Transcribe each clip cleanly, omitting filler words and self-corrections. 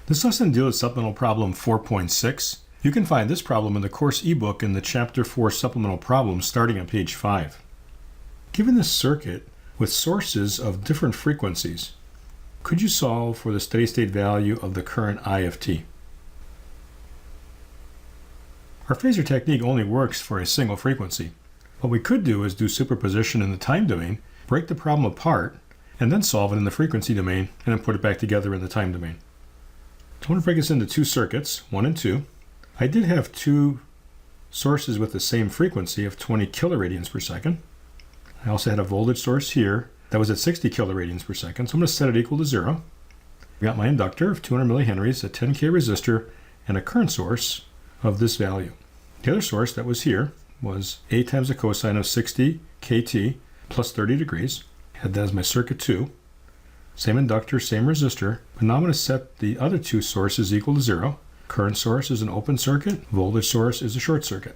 This lesson deals with supplemental problem 4.6. You can find this problem in the course ebook in the Chapter 4 Supplemental Problems starting on page 5. Given this circuit with sources of different frequencies, could you solve for the steady-state value of the current I of t? Our phasor technique only works for a single frequency. What we could do is do superposition in the time domain, break the problem apart, and then solve it in the frequency domain, and then put it back together in the time domain. So I want to break this into two circuits, 1 and 2. I did have two sources with the same frequency of 20 kiloradians per second. I also had a voltage source here that was at 60 kiloradians per second, so I'm going to set it equal to 0. I got my inductor of 200 millihenries, a 10K resistor, and a current source of this value. The other source that was here was A times the cosine of 60 kT plus 30 degrees. I had that as my circuit 2. Same inductor, same resistor, but now I'm going to set the other two sources equal to 0. Current source is an open circuit, voltage source is a short circuit.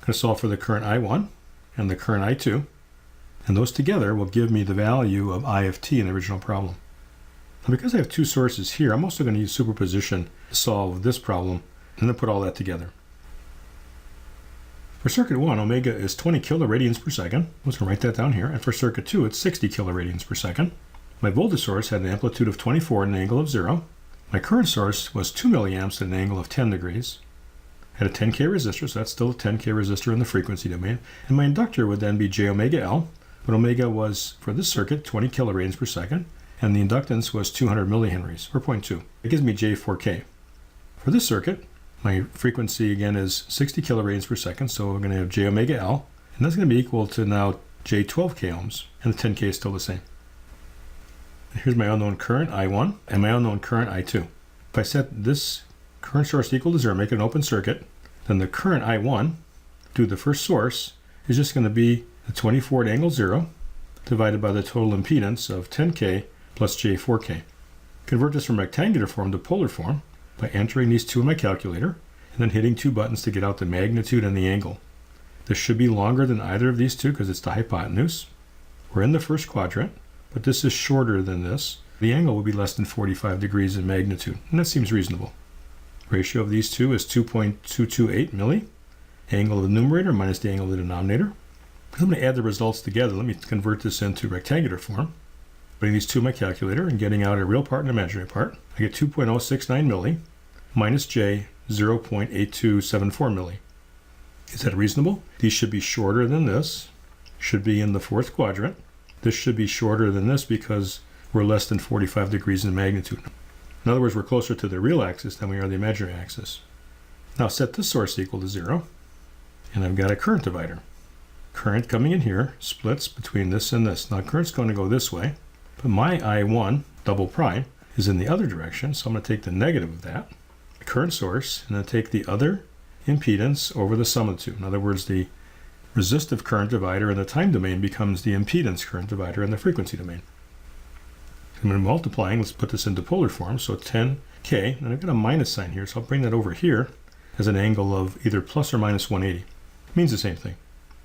I'm going to solve for the current I1 and the current I2, and those together will give me the value of I of t in the original problem. Now because I have two sources here, I'm also going to use superposition to solve this problem and then put all that together. For circuit 1, omega is 20 kiloradians per second. I'm just going to write that down here. And for circuit 2, it's 60 kiloradians per second. My voltage source had an amplitude of 24 and an angle of 0. My current source was 2 milliamps at an angle of 10 degrees. I had a 10K resistor, so that's still a 10K resistor in the frequency domain. And my inductor would then be j omega L, but omega was, for this circuit, 20 kiloradians per second, and the inductance was 200 millihenries, or 0.2. It gives me J4K. For this circuit, my frequency again is 60 kiloradians per second, so we're going to have j omega L, and that's going to be equal to now J12K ohms, and the 10K is still the same. Here's my unknown current, I1, and my unknown current, I2. If I set this current source equal to 0, make it an open circuit, then the current I1, due to the first source, is just going to be the 24 at angle 0, divided by the total impedance of 10K plus J4K. Convert this from rectangular form to polar form by entering these two in my calculator, and then hitting two buttons to get out the magnitude and the angle. This should be longer than either of these two because it's the hypotenuse. We're in the first quadrant, but this is shorter than this. The angle will be less than 45 degrees in magnitude, and that seems reasonable. Ratio of these two is 2.228 milli. Angle of the numerator minus the angle of the denominator. I'm going to add the results together. Let me convert this into rectangular form. Putting these two in my calculator and getting out a real part and imaginary part. I get 2.069 milli minus j 0.8274 milli. Is that reasonable? These should be shorter than this. Should be in the fourth quadrant. This should be shorter than this because we're less than 45 degrees in magnitude. In other words, we're closer to the real axis than we are the imaginary axis. Now set this source equal to 0, and I've got a current divider. Current coming in here splits between this and this. Now current's going to go this way, but my I1 double prime is in the other direction, so I'm going to take the negative of that, the current source, and then take the other impedance over the sum of the two. In other words, the resistive current divider in the time domain becomes the impedance current divider in the frequency domain. I'm going to multiplying, let's put this into polar form, so 10K, and I've got a minus sign here, so I'll bring that over here as an angle of either plus or minus 180. It means the same thing.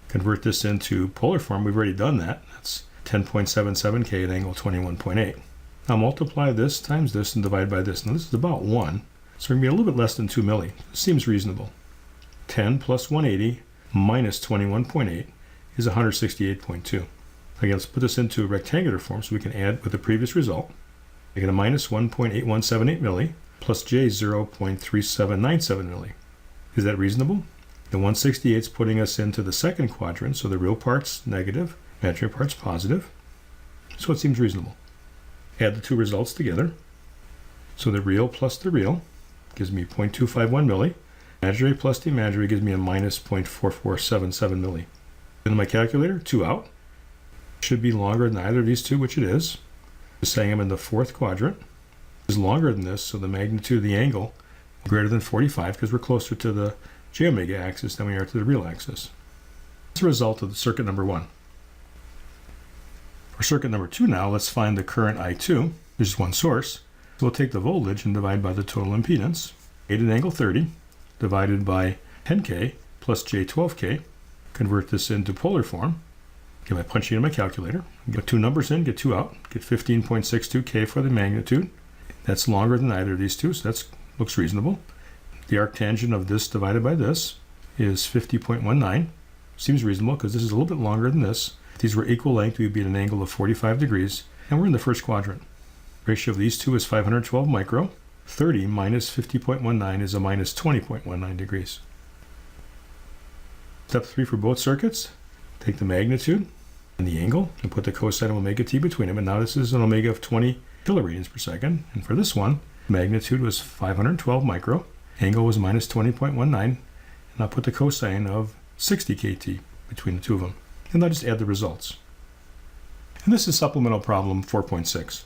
Convert this into polar form, we've already done that. That's 10.77K at angle 21.8. Now multiply this times this and divide by this. Now this is about 1, so we're going to be a little bit less than 2 milli. This seems reasonable. 10 plus 180 minus 21.8 is 168.2. Again, let's put this into rectangular form so we can add with the previous result. I get a minus 1.8178 milli plus j 0.3797 milli. Is that reasonable? The 168 is putting us into the second quadrant, so the real part's negative, imaginary part's positive. So it seems reasonable. Add the two results together. So the real plus the real gives me 0.251 milli. Imaginary plus the imaginary gives me a minus 0.4477 milli. In my calculator, 2 out. Should be longer than either of these two, which it is. Just saying I'm in the fourth quadrant. It's longer than this, so the magnitude of the angle is greater than 45 because we're closer to the j omega axis than we are to the real axis. That's a result of the circuit number 1. For circuit number 2 now, let's find the current I2. There's just one source. So we'll take the voltage and divide by the total impedance. 8 at angle 30 divided by 10K plus J12K. Convert this into polar form. Get my punching in my calculator. Get two numbers in, get 2 out. Get 15.62K for the magnitude. That's longer than either of these two, so that looks reasonable. The arctangent of this divided by this is 50.19. Seems reasonable because this is a little bit longer than this. If these were equal length, we'd be at an angle of 45 degrees, and we're in the first quadrant. Ratio of these two is 512 micro. 30 minus 50.19 is a minus 20.19 degrees. Step 3 for both circuits. Take the magnitude and the angle and put the cosine of omega t between them. And now this is an omega of 20 kiloradians per second. And for this one, magnitude was 512 micro. Angle was minus 20.19. And I'll put the cosine of 60 kt between the two of them. And I'll just add the results. And this is supplemental problem 4.6.